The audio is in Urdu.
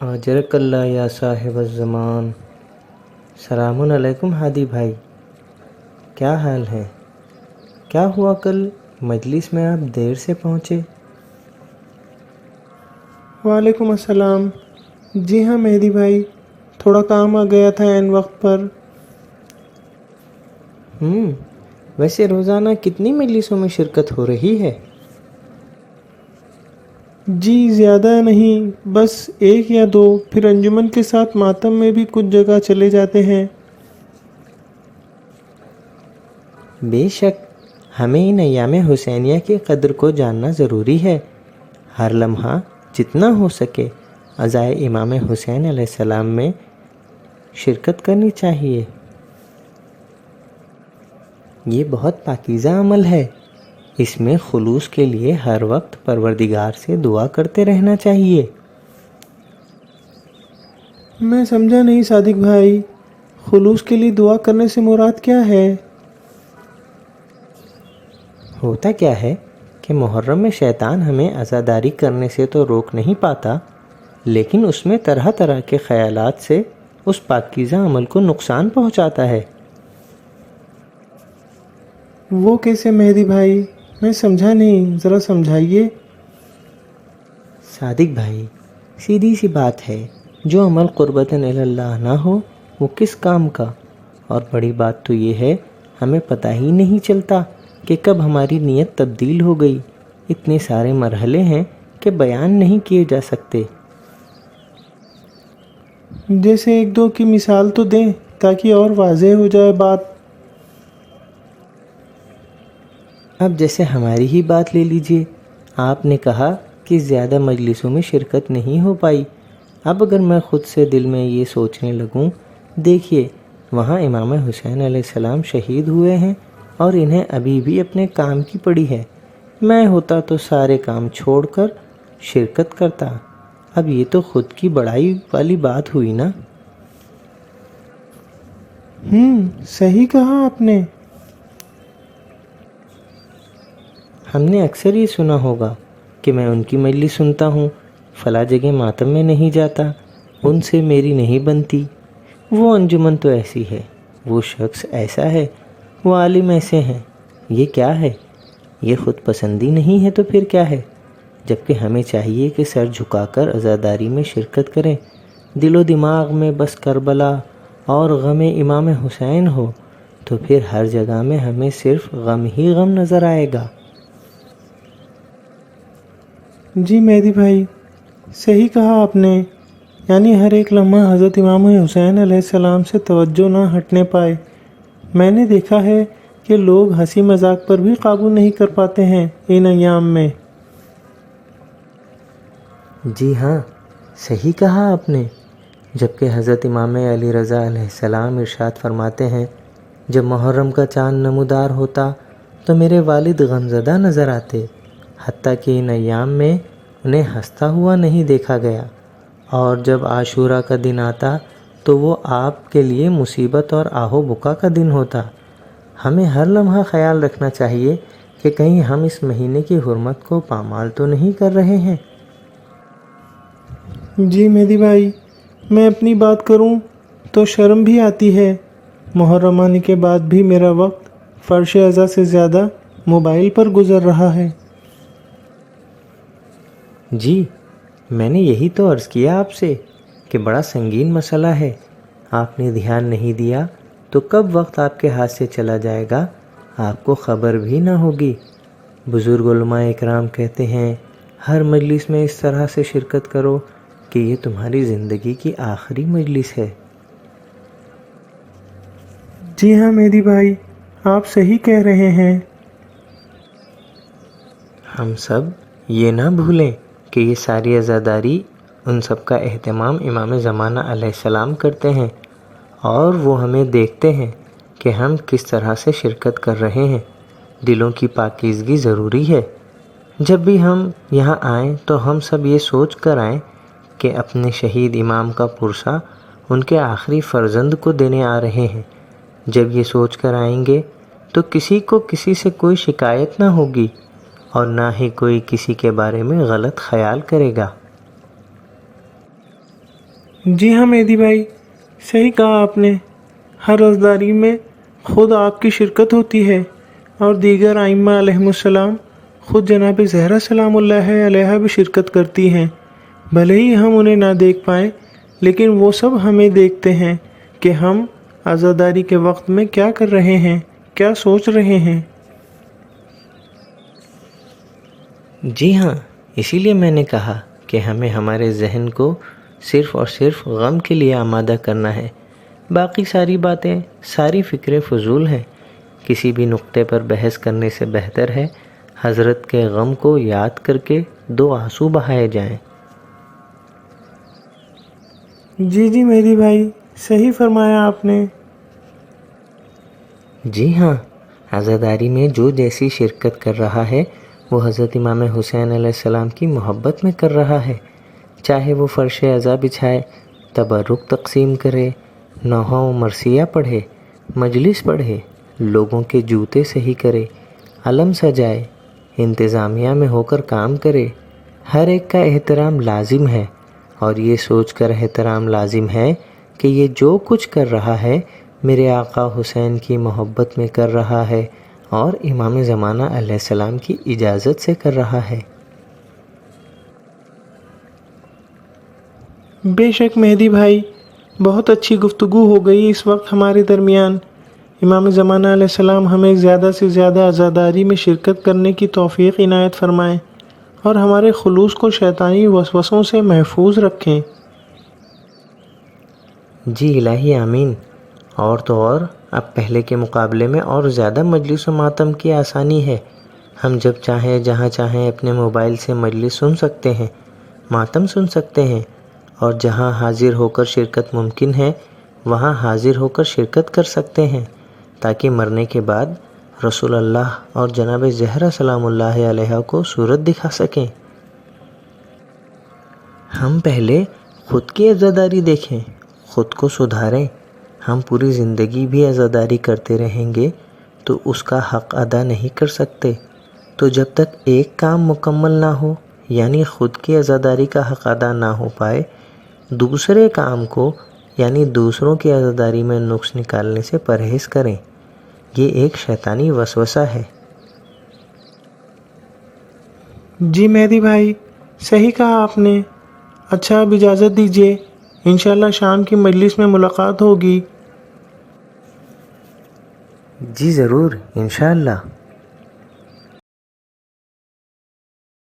اجرک اللہ یا صاحب الزمان۔ سلام علیکم ہادی بھائی، کیا حال ہے؟ کیا ہوا کل مجلس میں آپ دیر سے پہنچے؟ وعلیکم السلام۔ جی ہاں مہدی بھائی، تھوڑا کام آ گیا تھا عین وقت پر۔ ویسے روزانہ کتنی مجلسوں میں شرکت ہو رہی ہے؟ جی زیادہ نہیں، بس ایک یا دو، پھر انجمن کے ساتھ ماتم میں بھی کچھ جگہ چلے جاتے ہیں۔ بے شک، ہمیں ان ایام حسینیہ کی قدر کو جاننا ضروری ہے۔ ہر لمحہ جتنا ہو سکے عزائے امام حسین علیہ السلام میں شرکت کرنی چاہیے۔ یہ بہت پاکیزہ عمل ہے، اس میں خلوص کے لیے ہر وقت پروردگار سے دعا کرتے رہنا چاہیے۔ میں سمجھا نہیں صادق بھائی، خلوص کے لیے دعا کرنے سے مراد کیا ہے؟ ہوتا کیا ہے کہ محرم میں شیطان ہمیں عزاداری کرنے سے تو روک نہیں پاتا، لیکن اس میں طرح طرح کے خیالات سے اس پاکیزہ عمل کو نقصان پہنچاتا ہے۔ وہ کیسے مہدی بھائی؟ میں سمجھا نہیں، ذرا سمجھائیے۔ صادق بھائی، سیدھی سی بات ہے، جو عمل قربتاً الی اللہ نہ ہو وہ کس کام کا؟ اور بڑی بات تو یہ ہے، ہمیں پتہ ہی نہیں چلتا کہ کب ہماری نیت تبدیل ہو گئی۔ اتنے سارے مرحلے ہیں کہ بیان نہیں کیے جا سکتے۔ جیسے ایک دو کی مثال تو دیں تاکہ اور واضح ہو جائے بات۔ اب جیسے ہماری ہی بات لے لیجئے، آپ نے کہا کہ زیادہ مجلسوں میں شرکت نہیں ہو پائی۔ اب اگر میں خود سے دل میں یہ سوچنے لگوں، دیکھیے وہاں امام حسین علیہ السلام شہید ہوئے ہیں اور انہیں ابھی بھی اپنے کام کی پڑی ہے۔ میں ہوتا تو سارے کام چھوڑ کر شرکت کرتا۔ اب یہ تو خود کی بڑائی والی بات ہوئی نا۔ صحیح کہا آپ نے۔ ہم نے اکثر یہ سنا ہوگا کہ میں ان کی مجلس سنتا ہوں، فلاں جگہ ماتم میں نہیں جاتا، ان سے میری نہیں بنتی۔ وہ انجمن تو ایسی ہے، وہ شخص ایسا ہے، وہ عالم ایسے ہیں۔ یہ کیا ہے؟ یہ خود پسندی نہیں ہے تو پھر کیا ہے؟ جبکہ ہمیں چاہیے کہ سر جھکا کر عزاداری میں شرکت کریں، دل و دماغ میں بس کربلا اور غم امام حسین ہو، تو پھر ہر جگہ میں ہمیں صرف غم ہی غم نظر آئے گا۔ جی مہدی بھائی، صحیح کہا آپ نے، یعنی ہر ایک لمحہ حضرت امام حسین علیہ السلام سے توجہ نہ ہٹنے پائے۔ میں نے دیکھا ہے کہ لوگ ہنسی مذاق پر بھی قابو نہیں کر پاتے ہیں ان ایام میں۔ جی ہاں، صحیح کہا آپ نے، جبکہ حضرت امام علی رضا علیہ السلام ارشاد فرماتے ہیں، جب محرم کا چاند نمودار ہوتا تو میرے والد غمزدہ نظر آتے، حتیٰ کہ ان ایام میں انہیں ہنستا ہوا نہیں دیکھا گیا، اور جب عاشوراء کا دن آتا تو وہ آپ کے لیے مصیبت اور آہ و بکا کا دن ہوتا۔ ہمیں ہر لمحہ خیال رکھنا چاہیے کہ کہیں ہم اس مہینے کی حرمت کو پامال تو نہیں کر رہے ہیں۔ جی مہدی بھائی، میں اپنی بات کروں تو شرم بھی آتی ہے۔ محرم آنے کے بعد بھی میرا وقت فرش ازاں سے زیادہ موبائل پر گزر رہا ہے۔ جی، میں نے یہی تو عرض کیا آپ سے کہ بڑا سنگین مسئلہ ہے۔ آپ نے دھیان نہیں دیا تو کب وقت آپ کے ہاتھ سے چلا جائے گا آپ کو خبر بھی نہ ہوگی۔ بزرگ علماء اکرام کہتے ہیں، ہر مجلس میں اس طرح سے شرکت کرو کہ یہ تمہاری زندگی کی آخری مجلس ہے۔ جی ہاں مہدی بھائی، آپ صحیح کہہ رہے ہیں۔ ہم سب یہ نہ بھولیں کہ یہ ساری عزاداری ان سب کا اہتمام امام زمانہ علیہ السلام کرتے ہیں، اور وہ ہمیں دیکھتے ہیں کہ ہم کس طرح سے شرکت کر رہے ہیں۔ دلوں کی پاکیزگی ضروری ہے۔ جب بھی ہم یہاں آئیں تو ہم سب یہ سوچ کر آئیں کہ اپنے شہید امام کا پرسہ ان کے آخری فرزند کو دینے آ رہے ہیں۔ جب یہ سوچ کر آئیں گے تو کسی کو کسی سے کوئی شکایت نہ ہوگی، اور نہ ہی کوئی کسی کے بارے میں غلط خیال کرے گا۔ جی ہاں مہدی بھائی، صحیح کہا آپ نے، ہر عزاداری میں خود آپ کی شرکت ہوتی ہے اور دیگر ائمہ علیہم السلام، خود جناب زہرا سلام اللہ علیہا بھی شرکت کرتی ہیں۔ بھلے ہی ہم انہیں نہ دیکھ پائیں لیکن وہ سب ہمیں دیکھتے ہیں کہ ہم عزاداری کے وقت میں کیا کر رہے ہیں، کیا سوچ رہے ہیں۔ جی ہاں، اسی لیے میں نے کہا کہ ہمیں ہمارے ذہن کو صرف اور صرف غم کے لیے آمادہ کرنا ہے۔ باقی ساری باتیں، ساری فکریں فضول ہیں۔ کسی بھی نقطے پر بحث کرنے سے بہتر ہے حضرت کے غم کو یاد کر کے 2 آنسو بہائے جائیں۔ جی مہدی بھائی، صحیح فرمایا آپ نے۔ جی ہاں، عزاداری میں جو جیسی شرکت کر رہا ہے وہ حضرت امام حسین علیہ السلام کی محبت میں کر رہا ہے، چاہے وہ فرش عزا بچھائے، تبرک تقسیم کرے، نوحہ و مرثیہ پڑھے، مجلس پڑھے، لوگوں کے جوتے صحیح کرے، علم سجائے، انتظامیہ میں ہو کر کام کرے، ہر ایک کا احترام لازم ہے، اور یہ سوچ کر احترام لازم ہے کہ یہ جو کچھ کر رہا ہے میرے آقا حسین کی محبت میں کر رہا ہے اور امام زمانہ علیہ السلام کی اجازت سے کر رہا ہے۔ بے شک مہدی بھائی، بہت اچھی گفتگو ہو گئی اس وقت ہمارے درمیان۔ امام زمانہ علیہ السلام ہمیں زیادہ سے زیادہ عزاداری میں شرکت کرنے کی توفیق عنایت فرمائیں اور ہمارے خلوص کو شیطانی وسوسوں سے محفوظ رکھیں۔ جی الہی آمین۔ اور تو اور اب پہلے کے مقابلے میں اور زیادہ مجلس و ماتم کی آسانی ہے۔ ہم جب چاہیں جہاں چاہیں اپنے موبائل سے مجلس سن سکتے ہیں، ماتم سن سکتے ہیں، اور جہاں حاضر ہو کر شرکت ممکن ہے وہاں حاضر ہو کر شرکت کر سکتے ہیں، تاکہ مرنے کے بعد رسول اللہ اور جناب زہرا سلام اللہ علیہا کو صورت دکھا سکیں۔ ہم پہلے خود کی عزاداری دیکھیں، خود کو سدھاریں۔ ہم پوری زندگی بھی عزاداری کرتے رہیں گے تو اس کا حق ادا نہیں کر سکتے۔ تو جب تک ایک کام مکمل نہ ہو، یعنی خود کی عزاداری کا حق ادا نہ ہو پائے، دوسرے کام کو یعنی دوسروں کی عزاداری میں نقص نکالنے سے پرہیز کریں۔ یہ ایک شیطانی وسوسہ ہے۔ جی مہدی بھائی، صحیح کہا آپ نے۔ اچھا، اب اجازت دیجیے، انشاءاللہ شام کی مجلس میں ملاقات ہوگی۔ جی ضرور، انشاءاللہ۔